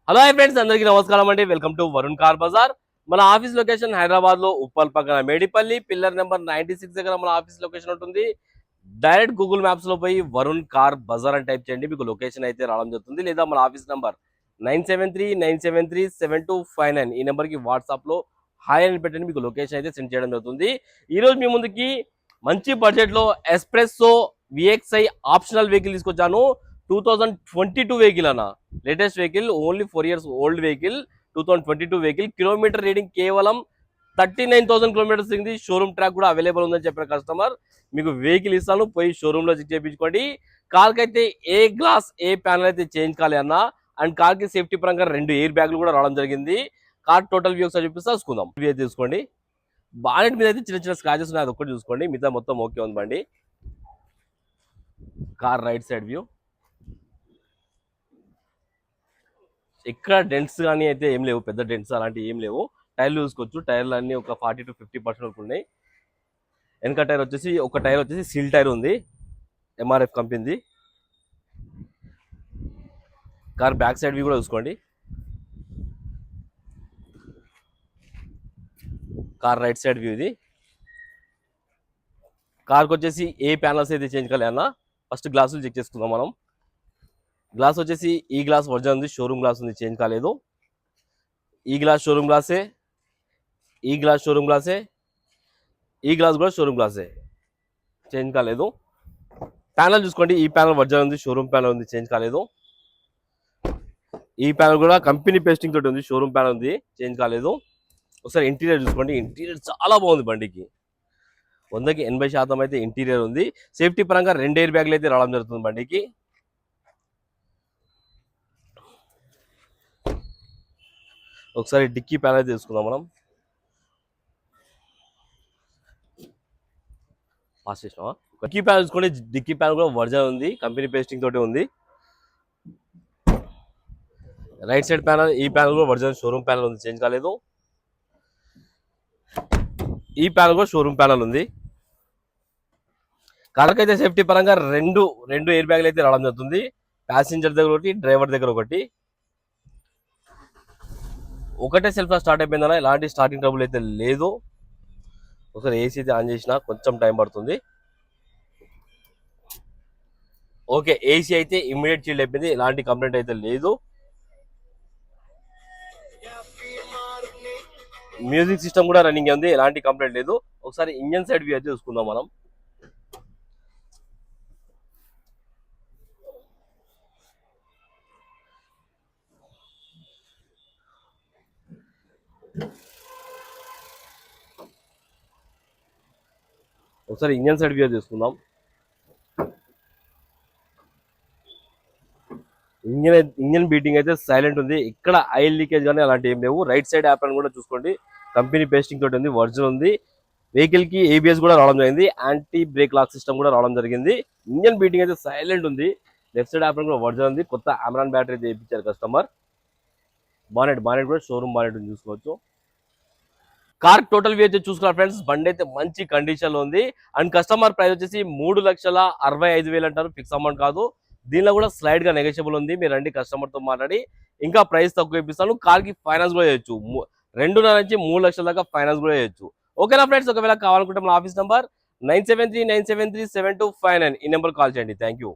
Hello hi friends, అందరికీ నమస్కారం అండి. Welcome to Varun car Bazaar. మన ఆఫీస్ లొకేషన్ హైదరాబాద్ లో ఉప్పల్ పక్కన మేడిపల్లి పిల్లర్ నెంబర్ 96 దగ్గర మన ఆఫీస్ లొకేషన్ ఉంటుంది. డైరెక్ట్ గూగుల్ మ్యాప్స్ లో పోయి వరుణ్ కార్ బజార్ అని టైప్ చేయండి, మీకు లొకేషన్ అయితే రావడం జరుగుతుంది. లేదా మన ఆఫీస్ నెంబర్ 9739737259 ఈ నెంబర్ కి వాట్సాప్ లో హాయ్ అని పెట్టండి, మీకు లొకేషన్ అయితే సెండ్ చేయడం జరుగుతుంది. ఈ రోజు మీ ముందుకి మంచి బడ్జెట్ లో ఎస్ప్రెస్సో విఎక్స్ఐ ఆప్షనల్ వెహికల్ తీసుకొచ్చాను. 2022 వెహికల్ అన్న, latest vehicle, only 4 years old vehicle, 2022 vehicle. Kilometre reading కేవలం 39,000 కిలోమీటర్స్ దిగింది. షోరూమ్ ట్రాక్ కూడా అవైలబుల్ ఉందని చెప్పిన కస్టమర్, మీకు వెహికల్ ఇస్తాను, పోయి షోరూమ్ లో చెక్ చేయించుకోండి. కార్ కి అయితే ఏ గ్లాస్ ఏ ప్యానల్ అయితే చేంజ్ కాలే అన్న. అండ్ కార్ కి సేఫ్టీ పరంగా 2 ఎయిర్ బ్యాగ్లు కూడా రావడం జరిగింది. కార్ టోటల్ వ్యూ ఒకసారి చూపిస్తా, చూసుకుందాం. వ్యూ అయితే చూసుకోండి. బానెట్ మీద అయితే చిన్న చిన్న స్క్రాచెస్ ఉన్నాయి, అది ఒక్కటి చూసుకోండి, మిగతా మొత్తం ఓకే ఉంది బండి. కార్ రైట్ సైడ్ వ్యూ, ఎక్కడ డెంట్స్ కానీ అయితే ఏం లేవు, పెద్ద డెంట్స్ అలాంటివి ఏం లేవు. టైర్లు చూసుకోవచ్చు, టైర్లు అన్ని ఒక 40 to 50% వరకు ఉన్నాయి. వెనక టైర్ వచ్చేసి ఒక టైర్ వచ్చేసి సీల్ టైర్ ఉంది, ఎంఆర్ఎఫ్ కంపెనీది. కార్ బ్యాక్ సైడ్ వ్యూ కూడా చూసుకోండి. కార్ రైట్ సైడ్ వ్యూ ఇది. కార్కి వచ్చేసి ఏ ప్యానల్స్ అయితే చేంజ్ కాలే అన్న. ఫస్ట్ గ్లాసులు చెక్ చేసుకుందాం మనం. గ్లాస్ వచ్చేసి ఈ గ్లాస్ ఒరిజినల్ ఉంది, షోరూమ్ గ్లాస్ ఉంది, చేంజ్ కాలేదు. ఈ గ్లాస్ షోరూమ్ గ్లాసే, ఈ గ్లాస్ షోరూమ్ గ్లాసే, ఈ గ్లాస్ కూడా షోరూమ్ గ్లాసే, చేంజ్ కాలేదు. ప్యానల్ చూసుకోండి, ఈ ప్యానల్ ఒరిజినల్ ఉంది, షోరూమ్ ప్యానల్ ఉంది, చేంజ్ కాలేదు. ఈ ప్యానల్ కూడా కంపెనీ పేస్టింగ్ తోటి ఉంది, షోరూమ్ ప్యానల్ ఉంది, చేంజ్ కాలేదు. ఒకసారి ఇంటీరియర్ చూసుకోండి, ఇంటీరియర్ చాలా బాగుంది బండికి. 100కి 80% అయితే ఇంటీరియర్ ఉంది. సేఫ్టీ పరంగా 2 ఎయిర్ బ్యాగ్లు అయితే రావడం జరుగుతుంది బండికి. ఒకసారి డిక్కీ ప్యానల్ అయితే తీసుకుందాం మనం. పాస్ చేసినావా? డిక్కీ ప్యానల్ చూసుకోండి, డిక్కీ ప్యానల్ కూడా ఒరిజినల్ ఉంది, కంపెనీ పేస్టింగ్ తోటి ఉంది. రైట్ సైడ్ ప్యానల్, ఈ ప్యానల్ కూడా ఒరిజినల్ షోరూమ్ ప్యానల్ ఉంది, చేంజ్ కాలేదు. ఈ ప్యానల్ కూడా షోరూమ్ ప్యానల్ ఉంది. కార్కి అయితే సేఫ్టీ పరంగా రెండు ఎయిర్ బ్యాగ్లు అయితే రావడం జరుగుతుంది. ప్యాసింజర్ దగ్గర ఒకటి, డ్రైవర్ దగ్గర ఒకటి. ఒకటే సెల్ఫ్ స్టార్ట్ అయిపోయిందన్న, ఎలాంటి స్టార్టింగ్ ట్రబుల్ అయితే లేదు. ఒకసారి ఏసీ అయితే ఆన్ చేసిన, కొంచెం టైం పడుతుంది. ఓకే, ఏసీ అయితే ఇమ్మీడియట్ చీల్డ్ అయిపోయింది, ఎలాంటి కంప్లైంట్ అయితే లేదు. మ్యూజిక్ సిస్టమ్ కూడా రన్నింగ్ ఉంది, ఎలాంటి కంప్లైంట్ లేదు. ఒకసారి ఇంజన్ సైడ్ వ్యూ అయితే చూసుకుందాం మనం. ఒకసారి ఇంజన్ సైడ్ వ్యూ చూసుకుందాం. ఇంజన్ బీటింగ్ అయితే సైలెంట్ ఉంది, ఇక్కడ ఆయిల్ లీకేజ్ కానీ అలాంటి ఏం లేవు. రైట్ సైడ్ యాప్ అని కూడా చూసుకోండి, కంపెనీ పేస్టింగ్ తోటి ఉంది, ఒరిజినల్ ఉంది. వెహికల్ కి ఏబిఎస్ కూడా రావడం జరిగింది, యాంటీ బ్రేక్ లాక్ సిస్టమ్ కూడా రావడం జరిగింది. ఇంజన్ బీటింగ్ అయితే సైలెంట్ ఉంది. లెఫ్ట్ సైడ్ యాప్ కూడా ఒరిజినల్ ఉంది, కొత్త అమరాన్ బ్యాటరీ చేయించారు కస్టమర్. బానెట్ కూడా షోరూమ్ బానెట్ చూసుకోవచ్చు. కార్ టోటల్ వ్యూ అయితే చూసుకున్నారు ఫ్రెండ్స్, బండి అయితే మంచి కండిషన్ లో ఉంది. అండ్ కస్టమర్ ప్రైస్ వచ్చేసి 3,65,000 అంటారు, ఫిక్స్ అమౌంట్ కాదు. దీనిలో కూడా స్లైడ్ గా నెగోషియబుల్ ఉంది, మీరు రండి కస్టమర్ తో మాట్లాడి ఇంకా ప్రైస్ తక్కువ ఇప్పిస్తాను. కార్ కి ఫైనాన్స్ కూడా చేయొచ్చు, 2.5 నుంచి 3 లక్షల దాకా ఫైనాన్స్ కూడా చేయొచ్చు. ఓకేనా ఫ్రెండ్స్, ఒకవేళ కావాలనుకుంటే మన ఆఫీస్ నంబర్ 9739737259 ఈ నెంబర్ కాల్ చేయండి. Thank you.